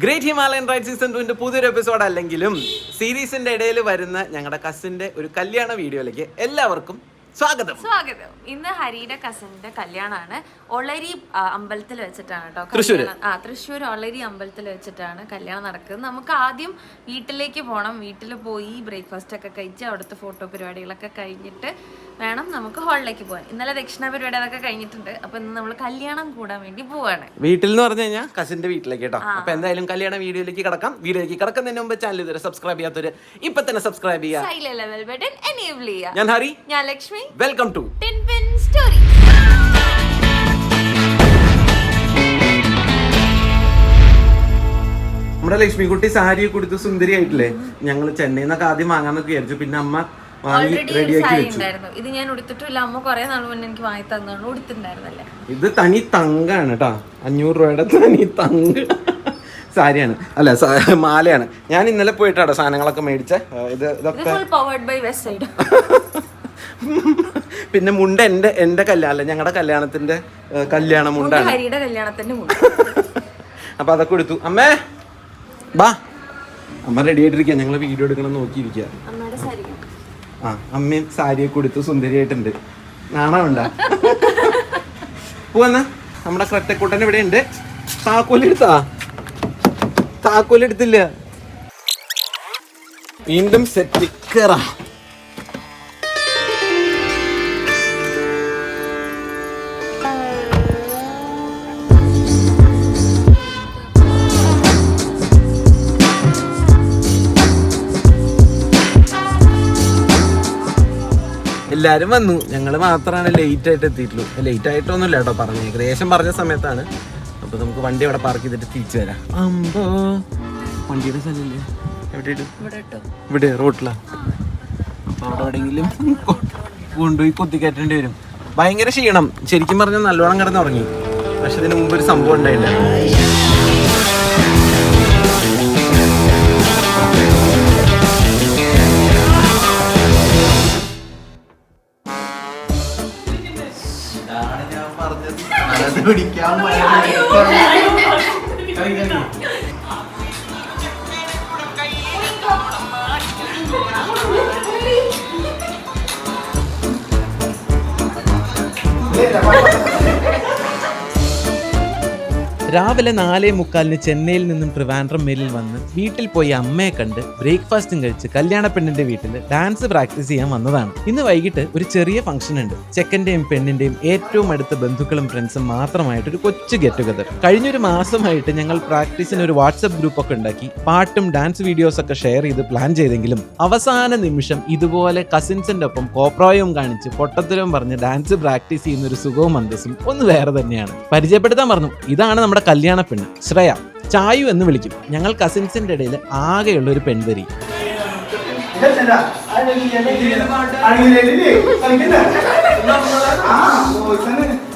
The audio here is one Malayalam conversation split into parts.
ഗ്രേറ്റ് ഹിമാലയൻ റൈഡ് സീസൺ 2 പുതിയൊരു എപ്പിസോഡ് അല്ലെങ്കിലും സീരീസിന്റെ ഇടയിൽ വരുന്ന ഞങ്ങളുടെ കസിന്റെ ഒരു കല്യാണ വീഡിയോയിലേക്ക് എല്ലാവർക്കും സ്വാഗതം. ഇന്ന് ഹരിയുടെ കസിന്റെ കല്യാണമാണ്. ഒളരി അമ്പലത്തിൽ വെച്ചിട്ടാണ് കേട്ടോ. തൃശ്ശൂർ ഒളരി അമ്പലത്തിൽ വെച്ചിട്ടാണ് കല്യാണം നടക്കുന്നത്. നമുക്ക് ആദ്യം വീട്ടിലേക്ക് പോകണം. വീട്ടിൽ പോയി ബ്രേക്ക്ഫാസ്റ്റ് ഒക്കെ കഴിച്ച് അവിടുത്തെ ഫോട്ടോ പരിപാടികളൊക്കെ കഴിഞ്ഞിട്ട് വേണം നമുക്ക് ഹാളിലേക്ക് പോകാൻ. ഇന്നലെ ദക്ഷിണ പരിപാടി അതൊക്കെ കഴിഞ്ഞിട്ടുണ്ട്. അപ്പൊ ഇന്ന് നമ്മൾ കല്യാണം കൂടാൻ വേണ്ടി പോവാണ്. വീട്ടിൽ എന്ന് പറഞ്ഞു കഴിഞ്ഞാൽ കസിന്റെ വീട്ടിലേക്ക് കേട്ടോ. അപ്പൊ എന്തായാലും കല്യാണ വീഡിയോയിലേക്ക് കിടക്കാം. വീഡിയോയിലേക്ക് കിടക്കുന്നതിന് മുമ്പ് ചാനൽ ഇതുവരെ സബ്സ്ക്രൈബ് ചെയ്യാത്തവര് ഇപ്പൊ തന്നെ സബ്സ്ക്രൈബ് ചെയ്യാം. ഞാൻ ഹരി, ഞാൻ Lakshmi. Welcome to tin pin story. നമ്മുടെ ലക്ഷ്മി കുട്ടി സാരി കൊടുത്ത് സുന്ദരി ആയിട്ടില്ലേ? ഞങ്ങള് ചെന്നൈയിൽ നിന്നൊക്കെ ആദ്യം വാങ്ങാന്നൊക്കെ വിചാരിച്ചു. പിന്നെ അമ്മ വാങ്ങി റെഡിയാക്കി വെച്ചു. ഇത് ഞാൻ ഉടുത്തിട്ടില്ല. അമ്മ കുറെ നാൾ മുന്നേ എനിക്ക് വാങ്ങി തന്നോണ്ട് ഉടുത്തിട്ടുണ്ടായിരുന്നല്ലേ. ഇത് തനി തങ്കാണ് കേട്ടോ. 500 രൂപയുടെ തനി തങ്ക് സാരിയാണ്, അല്ല മാലയാണ്. ഞാൻ ഇന്നലെ പോയിട്ടാണ് സാധനങ്ങളൊക്കെ മേടിച്ച. ഇതൊക്കെ പിന്നെ മുണ്ട എന്റെ കല്യാണം, ഞങ്ങളുടെ കല്യാണത്തിന്റെ കല്യാണ മുണ്ടാണ്. അപ്പൊ അതൊക്കെ എടുത്തു. അമ്മേ ബാ, അമ്മ റെഡി ആയിട്ടിരിക്കുക. ഞങ്ങള് വീഡിയോ എടുക്കണം നോക്കിയിരിക്കുക. ആ, അമ്മയും സാരിയൊക്കെ കൊടുത്തു സുന്ദരിയായിട്ടുണ്ട്. നാണമുണ്ടാ? പോവന്ന നമ്മുടെ ക്രറ്റക്കൂട്ടൻ ഇവിടെ ഉണ്ട്. താക്കോലെടുത്തില്ല. വീണ്ടും സെറ്റ് കേറാ. എല്ലാരും വന്നു, ഞങ്ങള് മാത്രമാണ് ലേറ്റ് ആയിട്ട് എത്തിയിട്ടുള്ളൂ. ലേറ്റ് ആയിട്ടൊന്നുമില്ല കേട്ടോ, പറഞ്ഞു ഏകദേശം പറഞ്ഞ സമയത്താണ്. അപ്പൊ നമുക്ക് വണ്ടി അവിടെ പാർക്ക് ചെയ്തിട്ട് തിരിച്ചു വരാം. അമ്പോ, വണ്ടിയുടെ സ്ഥലമില്ലേ? ഇവിടെ റോട്ടിലാ. അപ്പൊ അവിടെ എവിടെയെങ്കിലും കൊണ്ടുപോയി കുത്തിക്കയറ്റേണ്ടി വരും. ഭയങ്കര ക്ഷീണം, ശരിക്കും പറഞ്ഞാൽ നല്ലോണം കിടന്നുറങ്ങി. പക്ഷെ ഇതിന് മുമ്പ് ഒരു സംഭവം ഉണ്ടായില്ല. രാവിലെ 4:45 ചെന്നൈയിൽ നിന്നും ട്രിവാൻഡ്രം മേലിൽ വന്ന് വീട്ടിൽ പോയി അമ്മയെ കണ്ട് ബ്രേക്ക്ഫാസ്റ്റും കഴിച്ച് കല്യാണ പെണ്ണിന്റെ വീട്ടിൽ ഡാൻസ് പ്രാക്ടീസ് ചെയ്യാൻ വന്നതാണ്. ഇന്ന് വൈകിട്ട് ഒരു ചെറിയ ഫംഗ്ഷൻ ഉണ്ട്. ചെക്കന്റെയും പെണ്ണിന്റെയും ഏറ്റവും അടുത്ത ബന്ധുക്കളും ഫ്രണ്ട്സും മാത്രമായിട്ട് ഒരു കൊച്ചു ഗെറ്റ് ടുഗദർ. കഴിഞ്ഞൊരു മാസമായിട്ട് ഞങ്ങൾ പ്രാക്ടീസിന് ഒരു വാട്സ്ആപ്പ് ഗ്രൂപ്പ് ഒക്കെ ഉണ്ടാക്കി പാട്ടും ഡാൻസ് വീഡിയോസ് ഒക്കെ ഷെയർ ചെയ്ത് പ്ലാൻ ചെയ്തെങ്കിലും അവസാന നിമിഷം ഇതുപോലെ കസിൻസിന്റെ ഒപ്പം കോപ്രോയും കാണിച്ച് പൊട്ടത്തരവും പറഞ്ഞ് ഡാൻസ് പ്രാക്ടീസ് ചെയ്യുന്ന ഒരു സുഖവും അന്തസ്സും ഒന്ന് വേറെ തന്നെയാണ്. പരിചയപ്പെടുത്താൻ പറഞ്ഞു, ഇതാണ് നമ്മുടെ കല്യാണ പെണ്ണ് ശ്രേയ. ചായു എന്ന് വിളിക്കും. ഞങ്ങൾ കസിൻസിന്റെ ഇടയിൽ ആകെയുള്ള ഒരു പെൺവരി.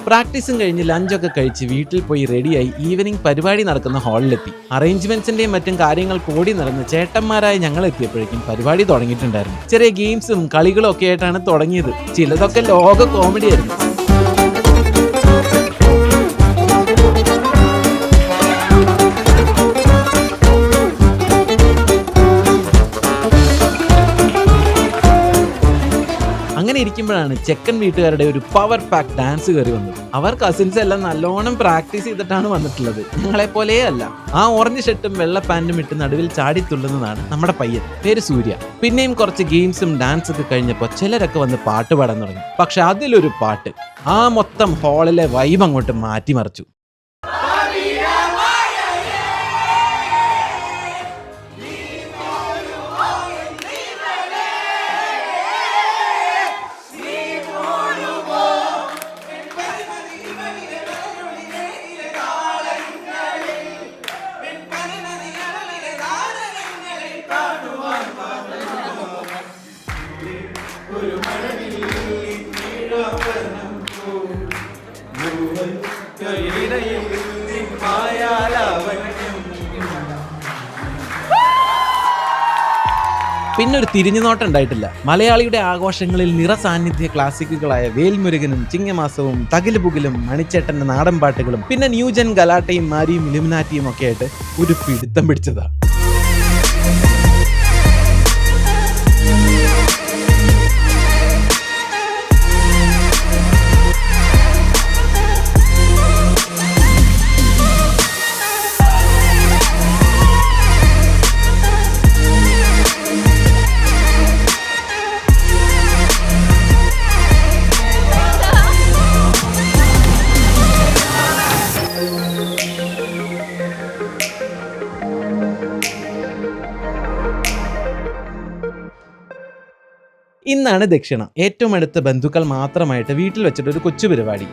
പ്രാക്ടീസും കഴിഞ്ഞ് ലഞ്ചൊക്കെ കഴിച്ച് വീട്ടിൽ പോയി റെഡിയായി ഈവനിങ് പരിപാടി നടക്കുന്ന ഹാളിലെത്തി. അറേഞ്ച്മെന്റ്സിന്റെയും മറ്റും കാര്യങ്ങൾ കൂടി നടന്ന് ചേട്ടന്മാരായി ഞങ്ങൾ എത്തിയപ്പോഴേക്കും പരിപാടി തുടങ്ങിയിട്ടുണ്ടായിരുന്നു. ചെറിയ ഗെയിംസും കളികളും ഒക്കെ ആയിട്ടാണ് തുടങ്ങിയത്. ചിലതൊക്കെ ലോക കോമഡി ആയിരുന്നു. അങ്ങനെ ഇരിക്കുമ്പോഴാണ് ചെക്കൻ വീട്ടുകാരുടെ ഒരു പവർ പാക്ക് ഡാൻസ് കയറി വന്നത്. അവർ കസിൻസ് എല്ലാം നല്ലോണം പ്രാക്ടീസ് ചെയ്തിട്ടാണ് വന്നിട്ടുള്ളത്. ഞങ്ങളെ പോലേ അല്ല. ആ ഓറഞ്ച് ഷർട്ടും വെള്ള പാന്റും ഇട്ട് നടുവിൽ ചാടിത്തുള്ളുന്നതാണ് നമ്മുടെ പയ്യൻ, പേര് സൂര്യ. പിന്നെയും കുറച്ച് ഗെയിംസും ഡാൻസ് ഒക്കെ കഴിഞ്ഞപ്പോൾ ചിലരൊക്കെ വന്ന് പാട്ട് പാടാൻ തുടങ്ങി. പക്ഷെ അതിലൊരു പാട്ട് ആ മൊത്തം ഹാളിലെ വൈബ് അങ്ങോട്ട് മാറ്റിമറിച്ചു. പിന്നെ ഒരു തിരിഞ്ഞുനോട്ടം ഉണ്ടായിട്ടില്ല. മലയാളിയുടെ ആഘോഷങ്ങളിൽ നിറസാന്നിധ്യ ക്ലാസിക്കുകളായ വേൽമുരുകനും ചിങ്ങമാസവും തകിലുപുകിലും മണിച്ചേട്ടന്റെ നാടൻ പാട്ടുകളും പിന്നെ ന്യൂജൻ ഗലാട്ടയും മാരിയും ഇലുമിനാറ്റിയും ഒക്കെ ആയിട്ട് ഒരു പിടുത്തം പിടിച്ചതാ. ഇന്നാണ് ദക്ഷിണ. ഏറ്റവും അടുത്ത ബന്ധുക്കൾ മാത്രമായിട്ട് വീട്ടിൽ വെച്ചിട്ട് ഒരു കൊച്ചു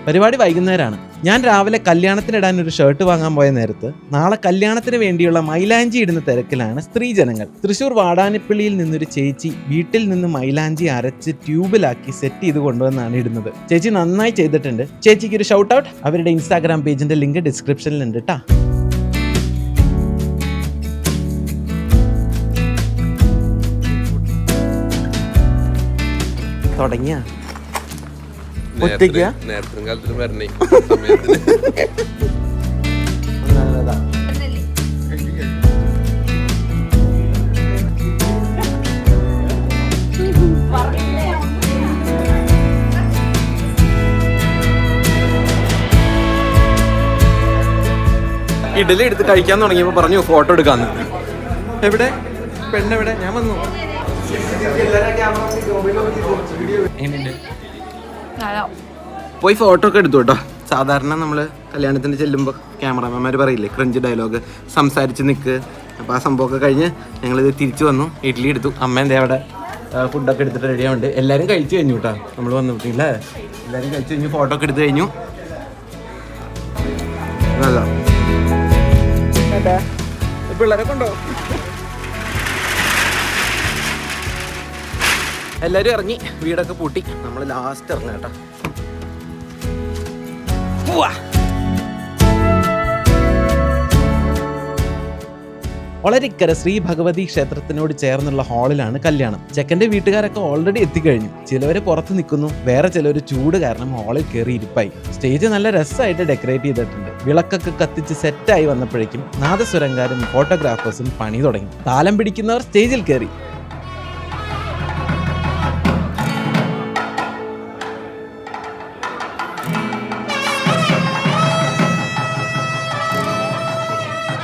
പരിപാടി വൈകുന്നേരമാണ്. ഞാൻ രാവിലെ കല്യാണത്തിനിടാൻ ഒരു ഷർട്ട് വാങ്ങാൻ പോയ നേരത്ത് നാളെ കല്യാണത്തിന് വേണ്ടിയുള്ള മൈലാഞ്ചി ഇടുന്ന തിരക്കിലാണ് സ്ത്രീജനങ്ങൾ. തൃശ്ശൂർ വാടാനപ്പള്ളിയിൽ നിന്നൊരു ചേച്ചി വീട്ടിൽ നിന്ന് മൈലാഞ്ചി അരച്ച് ട്യൂബിലാക്കി സെറ്റ് ചെയ്ത് കൊണ്ടുവന്നാണ് ഇടുന്നത്. ചേച്ചി നന്നായി ചെയ്തിട്ടുണ്ട്. ചേച്ചിക്ക് ഒരു ഷൗട്ട് ഔട്ട്. അവരുടെ ഇൻസ്റ്റാഗ്രാം പേജിന്റെ ലിങ്ക് ഡിസ്ക്രിപ്ഷനിലുണ്ട് കേട്ടാ. തുടങ്ങിയ ഒറ്റയ്ക്ക് നേരത്തെ കാലത്തിന് വരണേ ഇഡലി എടുത്ത് കഴിക്കാൻ തുടങ്ങിയപ്പോ പറഞ്ഞു ഫോട്ടോ എടുക്കാന്ന്. എവിടെ പെണ്ണെവിടെ? ഞാൻ വന്നു. പോയി ഫോട്ടോ ഒക്കെ എടുത്തു കേട്ടോ. സാധാരണ നമ്മള് കല്യാണത്തിന് ചെല്ലുമ്പോൾ ക്യാമറാമാന്മാർ പറയില്ലേ ക്രഞ്ച് ഡയലോഗ്, സംസാരിച്ച് നിൽക്ക്. അപ്പോൾ ആ സംഭവമൊക്കെ കഴിഞ്ഞ് ഞങ്ങളിത് തിരിച്ചു വന്നു. ഇഡ്ഡലി എടുത്തു. അമ്മ എന്താ അവിടെ ഫുഡൊക്കെ എടുത്തിട്ട് റെഡിയാവുണ്ട്. എല്ലാവരും കഴിച്ചു കഴിഞ്ഞു കേട്ടോ. നമ്മൾ വന്നിട്ടില്ലേ, എല്ലാവരും കഴിച്ചു കഴിഞ്ഞു. ഫോട്ടോ ഒക്കെ എടുത്തു കഴിഞ്ഞു. പിള്ളേരൊക്കെ ഉണ്ടോ? എല്ലാരും ഇറങ്ങി, വീടൊക്കെ പൂട്ടി. നമ്മൾ ലാസ്റ്റ് ഇറങ്ങാം കേട്ടോ. ഒളരിക്കര ശ്രീ ഭഗവതി ക്ഷേത്രത്തിനോട് ചേർന്നുള്ള ഹാളിലാണ് കല്യാണം. ചെക്കൻ്റെ വീട്ടുകാരൊക്കെ ഓൾറെഡി എത്തിക്കഴിഞ്ഞു. ചിലവര് പുറത്ത് നിൽക്കുന്നു, വേറെ ചിലവർ ചൂട് കാരണം ഹാളിൽ കയറി ഇരിപ്പായി. സ്റ്റേജ് നല്ല രസമായിട്ട് ഡെക്കറേറ്റ് ചെയ്തിട്ടുണ്ട്. വിളക്കൊക്കെ കത്തിച്ച് സെറ്റായി വന്നപ്പോഴേക്കും നാദസ്വരങ്കാരും ഫോട്ടോഗ്രാഫേഴ്സും പണി തുടങ്ങി. താലം പിടിക്കുന്നവർ സ്റ്റേജിൽ കയറി.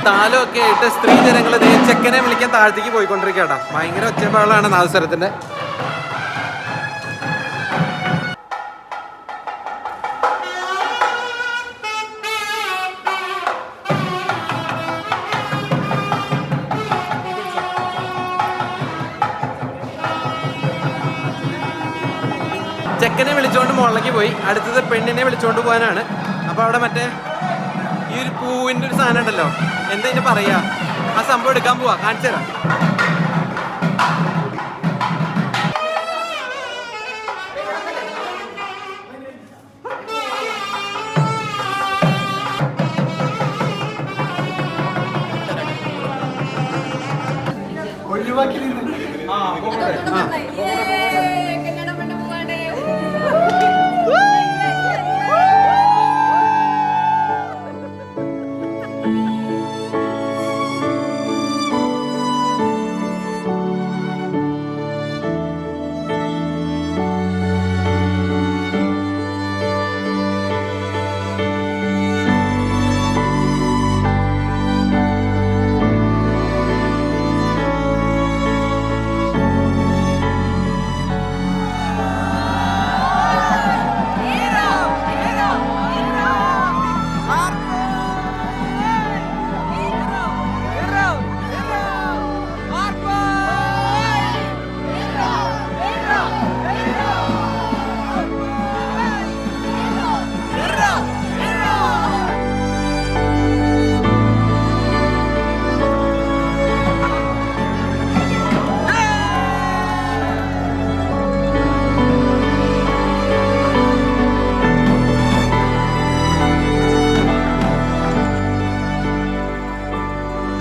താലമൊക്കെ ആയിട്ട് സ്ത്രീജനങ്ങൾ ചെക്കനെ വിളിക്കാൻ താഴത്തേക്ക് പോയിക്കൊണ്ടിരിക്കട്ടാ. ഭയങ്കര ഒച്ചപ്പാടാണ് നാദസ്വരത്തിന്റെ. ചെക്കനെ വിളിച്ചോണ്ട് മുകളിലേക്ക് പോയി. അടുത്തത് പെണ്ണിനെ വിളിച്ചോണ്ട് പോകാനാണ്. അപ്പൊ അവിടെ മറ്റേ ഈ ഒരു പൂവിന്റെ ഒരു സാധനം ഉണ്ടല്ലോ, എന്താ ഇതിന് പറയാ, ആ സംഭവം എടുക്കാൻ പോവാ. കാണിച്ചു തരാം.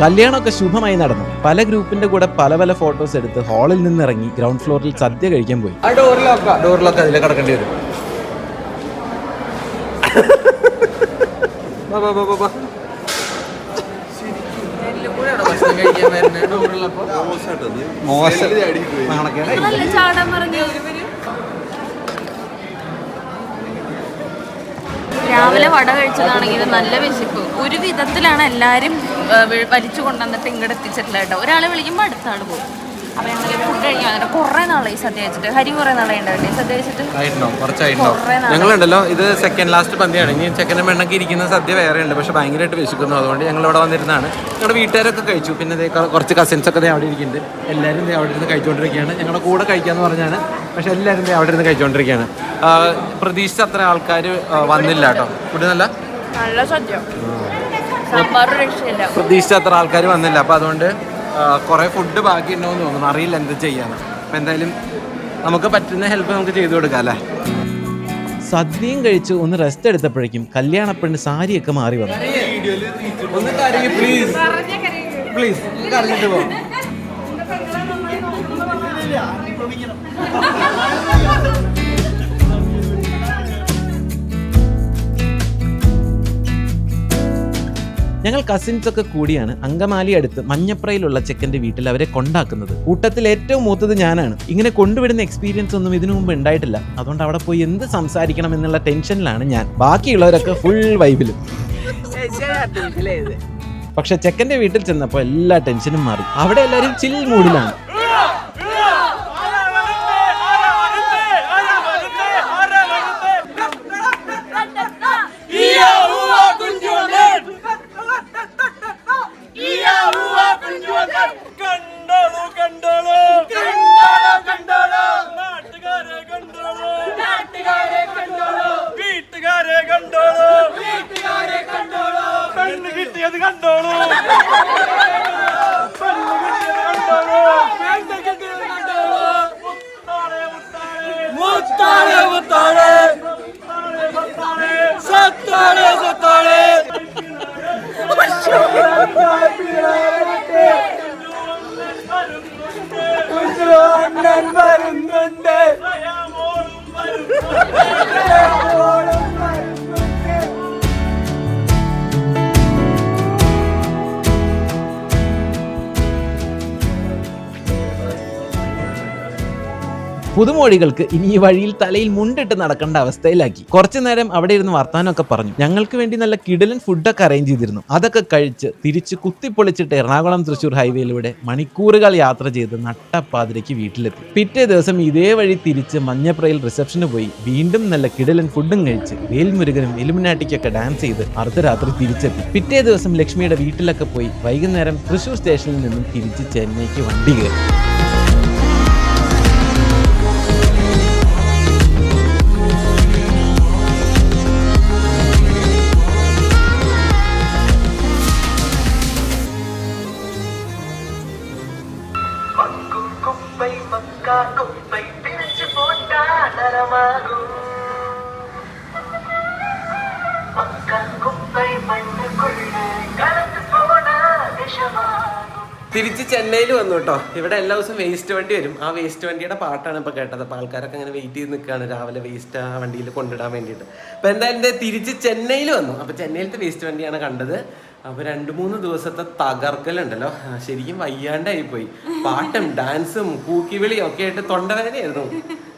കല്യാണമൊക്കെ ശുഭമായി നടന്നു. പല ഗ്രൂപ്പിന്റെ കൂടെ പല പല ഫോട്ടോസ് എടുത്ത് ഹാളിൽ നിന്നിറങ്ങി ഗ്രൗണ്ട് ഫ്ലോറിൽ സദ്യ കഴിക്കാൻ പോയി. ഡോറിലൊക്കെ അതിലെ കടക്കേണ്ടി വരും. രാവിലെ വട കഴിച്ചതാണെങ്കിൽ നല്ല വിശപ്പ്. ഒരു വിധത്തിലാണ് എല്ലാവരും വലിച്ചു കൊണ്ടുവന്നിട്ട് ഇങ്ങോട്ട് എത്തിച്ചിട്ടില്ല കേട്ടോ. ഒരാളെ വിളിക്കുമ്പോൾ അടുത്ത ആൾ പോകും. അപ്പൊ ഞങ്ങൾ ഫുഡ് കഴിക്കാൻ കുറെ നാളായി സദ്യ കഴിച്ചിട്ട്. ഹരി കുറെ നാളായി ഉണ്ടാവില്ലേ സദ്യ കഴിച്ചിട്ട്? ഞങ്ങളുണ്ടല്ലോ, ഇത് സെക്കൻഡ് ലാസ്റ്റ് പന്തിയാണ്. ഇനി ചെക്കനും പെണ്ണൊക്കെ ഇരിക്കുന്ന സദ്യ വേറെ ഉണ്ട്, പക്ഷെ ഭയങ്കരമായിട്ട് വിശക്കുന്നു. അതുകൊണ്ട് ഞങ്ങൾ ഇവിടെ വന്നിരുന്നാണ്. ഞങ്ങളുടെ വീട്ടുകാരൊക്കെ കഴിച്ചു. പിന്നെ കുറച്ച് കസിൻസ് ഒക്കെ അവിടെ ഇരിക്കുന്നുണ്ട്. എല്ലാവരും അവിടെ ഇരുന്ന് കഴിച്ചുകൊണ്ടിരിക്കുകയാണ്. ഞങ്ങളുടെ കൂടെ കഴിക്കാന്ന് പറഞ്ഞാണ്, പക്ഷെ എല്ലാവരും അവിടെ ഇരുന്ന് കഴിച്ചുകൊണ്ടിരിക്കുകയാണ്. പ്രതീക്ഷിച്ച അത്ര ആൾക്കാർ വന്നില്ല കേട്ടോ. ഫുഡ് നല്ല സദ്യ, സാമ്പാർ രക്ഷയില്ല. പ്രതീക്ഷിച്ച അത്ര ആൾക്കാർ വന്നില്ല. അപ്പോൾ അതുകൊണ്ട് കുറേ ഫുഡ് ബാക്കി ഉണ്ടോയെന്ന് തോന്നുന്നു. അറിയില്ല എന്ത് ചെയ്യാന്ന്. അപ്പം എന്തായാലും നമുക്ക് പറ്റുന്ന ഹെൽപ്പ് നമുക്ക് ചെയ്തു കൊടുക്കാം അല്ലേ. സദ്യയും കഴിച്ച് ഒന്ന് റെസ്റ്റ് എടുത്തപ്പോഴേക്കും കല്യാണപ്പെണ്ണ് സാരിയൊക്കെ മാറി വന്നു. ഞങ്ങൾ കസിൻസ് ഒക്കെ കൂടിയാണ് അങ്കമാലി അടുത്ത് മഞ്ഞപ്രയിലുള്ള ചെക്കൻ്റെ വീട്ടിൽ അവരെ കൊണ്ടാക്കുന്നത്. കൂട്ടത്തിൽ ഏറ്റവും മൂത്തത് ഞാനാണ്. ഇങ്ങനെ കൊണ്ടുവിടുന്ന എക്സ്പീരിയൻസ് ഒന്നും ഇതിനു മുമ്പ് ഉണ്ടായിട്ടില്ല. അതുകൊണ്ട് അവിടെ പോയി എന്ത് സംസാരിക്കണം എന്നുള്ള ടെൻഷനിലാണ് ഞാൻ. ബാക്കിയുള്ളവരൊക്കെ ഫുൾ വൈബിലും. പക്ഷെ ചെക്കൻ്റെ വീട്ടിൽ ചെന്നപ്പോൾ എല്ലാ ടെൻഷനും മാറി. അവിടെ എല്ലാവരും ചിൽ മൂഡിലാണ്. പുതുമോടികൾക്ക് ഇനി ഈ വഴിയിൽ തലയിൽ മുണ്ടിട്ട് നടക്കേണ്ട അവസ്ഥയിലാക്കി. കുറച്ചു നേരം അവിടെ ഇരുന്ന് വർത്താനമൊക്കെ പറഞ്ഞു. ഞങ്ങൾക്ക് വേണ്ടി നല്ല കിടലൻ ഫുഡൊക്കെ അറേഞ്ച് ചെയ്തിരുന്നു. അതൊക്കെ കഴിച്ച് തിരിച്ച് കുത്തിപ്പൊളിച്ചിട്ട് എറണാകുളം തൃശ്ശൂർ ഹൈവേയിലൂടെ മണിക്കൂറുകൾ യാത്ര ചെയ്ത് നട്ടപ്പാതിരയ്ക്ക് വീട്ടിലെത്തി. പിറ്റേ ദിവസം ഇതേ വഴി തിരിച്ച് മഞ്ഞപ്രയിൽ റിസപ്ഷന് പോയി വീണ്ടും നല്ല കിടലൻ ഫുഡും കഴിച്ച് വേൽമുരുകനും എലുമിനാട്ടിക്കൊക്കെ ഡാൻസ് ചെയ്ത് അർദ്ധരാത്രി തിരിച്ചെത്തി. പിറ്റേ ദിവസം ലക്ഷ്മിയുടെ വീട്ടിലൊക്കെ പോയി വൈകുന്നേരം തൃശ്ശൂർ സ്റ്റേഷനിൽ നിന്നും തിരിച്ച് ചെന്നൈക്ക് വണ്ടി കയറി. തിരിച്ച് ചെന്നൈയിൽ വന്നു കേട്ടോ. ഇവിടെ എല്ലാ ദിവസവും വേസ്റ്റ് വണ്ടി വരും. ആ വേസ്റ്റ് വണ്ടിയുടെ പാട്ടാണ് ഇപ്പോൾ കേട്ടത്. അപ്പോൾ ആൾക്കാരൊക്കെ അങ്ങനെ വെയിറ്റ് ചെയ്ത് നിൽക്കുകയാണ് രാവിലെ വേസ്റ്റ് ആ വണ്ടിയിൽ കൊണ്ടിടാൻ വേണ്ടിയിട്ട്. അപ്പോൾ എന്തായാലും തിരിച്ച് ചെന്നൈയിൽ വന്നു. അപ്പോൾ ചെന്നൈയിലത്തെ വേസ്റ്റ് വണ്ടിയാണ് കണ്ടത്. അപ്പോൾ 2-3 ദിവസത്തെ തകർക്കലുണ്ടല്ലോ, ശരിക്കും വയ്യാണ്ടായിപ്പോയി. പാട്ടും ഡാൻസും കൂക്കിവിളിയും ഒക്കെ ആയിട്ട് തൊണ്ടവേദനയായിരുന്നു.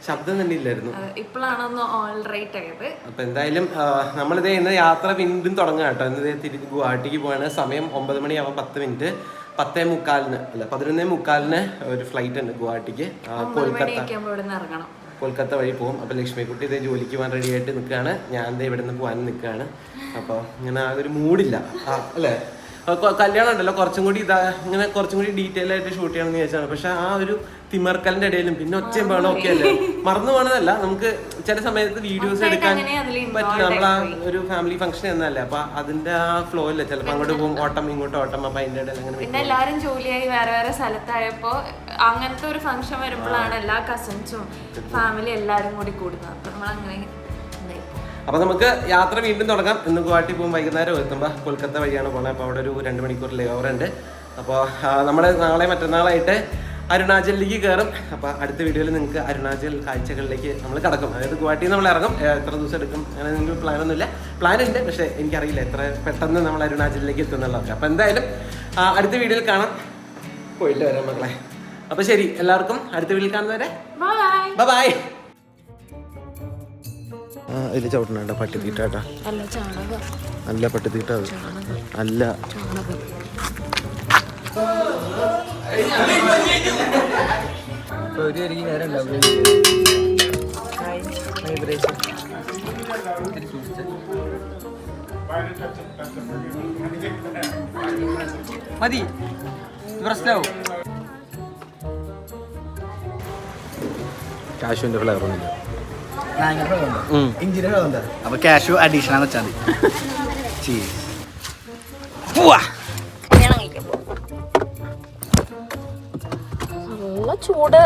ശബ്ദം തന്നെ ഇല്ലായിരുന്നു. അപ്പോൾ എന്തായാലും നമ്മളിത് ഇന്ന് യാത്ര വീണ്ടും തുടങ്ങുക കേട്ടോ. ഇന്ന് തിരിച്ച് ഗുവാഹട്ടിക്ക് പോവാണ്. സമയം 9 മണിയാവാൻ 10 മിനിറ്റ്. 11:45 ഒരു ഫ്ലൈറ്റ് ഉണ്ട് ഗുവാഹട്ടിക്ക്. കൊൽക്കത്ത വഴി പോകും. അപ്പോൾ ലക്ഷ്മിക്കുട്ടി ഇതേ ജോലിക്ക് പോകാൻ റെഡി ആയിട്ട് നിൽക്കുകയാണ്. ഞാൻ ദേ ഇവിടെ നിന്ന് പോകാൻ നിൽക്കുകയാണ്. അപ്പോൾ ഇങ്ങനെ ആ ഒരു മൂഡില്ല അല്ലേ. കല്യാണം ഉണ്ടല്ലോ, കുറച്ചും കൂടി ഇങ്ങനെ കുറച്ചും കൂടി ഡീറ്റെയിൽ ആയിട്ട് ഷൂട്ട് ചെയ്യണമെന്ന് വിചാരിച്ചാണ്. പക്ഷെ ആ ഒരു തിമർക്കലിന്റെ ഇടയിലും പിന്നെ ഒച്ചയും വേണം ഒക്കെ അല്ലേ. മറന്നു പോകണതല്ല, നമുക്ക് ചില സമയത്ത് വീഡിയോസ് എടുക്കാൻ പറ്റില്ല. നമ്മൾ ആ ഒരു ഫാമിലി ഫംഗ്ഷൻ എന്നല്ലേ. അപ്പൊ അതിന്റെ ആ ഫ്ലോ അല്ലേ, ചിലപ്പോൾ അങ്ങോട്ട് പോകും ഓട്ടം ഇങ്ങോട്ട് ഓട്ടം. അപ്പൊ അതിന്റെ ഇടയിൽ അങ്ങനെ പിന്നെ എല്ലാരും ജോലിയായി വേറെ വേറെ സ്ഥലത്തായപ്പോ അങ്ങനത്തെ ഒരു ഫംഗ്ഷൻ വരുമ്പോഴാണ് എല്ലാ കസിൻസും ഫാമിലി എല്ലാരും കൂടി കൂടുന്നത്. അപ്പൊ നമ്മൾ അങ്ങനെ അപ്പോൾ നമുക്ക് യാത്ര വീണ്ടും തുടങ്ങാം. ഇന്ന് ഗുവാഹട്ടി പോകും, വൈകുന്നേരം എത്തുമ്പോൾ കൊൽക്കത്ത വഴിയാണ് പോകുന്നത്. അപ്പോൾ അവിടെ ഒരു 2 മണിക്കൂർ ലേ ഓവർ ഉണ്ട്. അപ്പോൾ നമ്മൾ നാളെ മറ്റന്നാളായിട്ട് അരുണാചലിലേക്ക് കയറും. അപ്പോൾ അടുത്ത വീഡിയോയിൽ നിങ്ങൾക്ക് അരുണാചൽ കാഴ്ചകളിലേക്ക് നമ്മൾ കടക്കും. അതായത് ഗുവാഹട്ടിയിൽ നമ്മൾ ഇറങ്ങും. എത്ര ദിവസം എടുക്കും അങ്ങനെ നിങ്ങൾക്ക് പ്ലാനൊന്നുമില്ല. പ്ലാൻ ഉണ്ട്, പക്ഷേ എനിക്കറിയില്ല എത്ര പെട്ടെന്ന് നമ്മൾ അരുണാചലിലേക്ക് എത്തുന്നുള്ളതൊക്കെ. അപ്പോൾ എന്തായാലും അടുത്ത വീഡിയോയിൽ കാണാം. പോയിട്ട് വരാം മക്കളെ. അപ്പോൾ ശരി, എല്ലാവർക്കും അടുത്ത വീഡിയോയിൽ കാണുന്നവരെ ബൈ ബൈ. ഇതിൽ ചവിട്ടണ പട്ടി തീറ്റാട്ടാ, അല്ല പട്ടി തീറ്റ, അല്ല മതി പ്രശ്നവും കാശുവിൻ്റെ ഫ്ലേവർ ഒന്നുമില്ല. അപ്പൊ ക്യാഷ് അഡീഷൻ ആണെന്ന് വെച്ചാൽ മതി. നല്ല ചൂട്.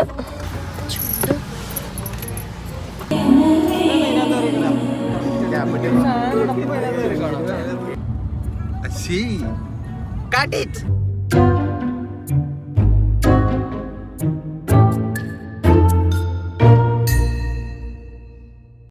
Cut it.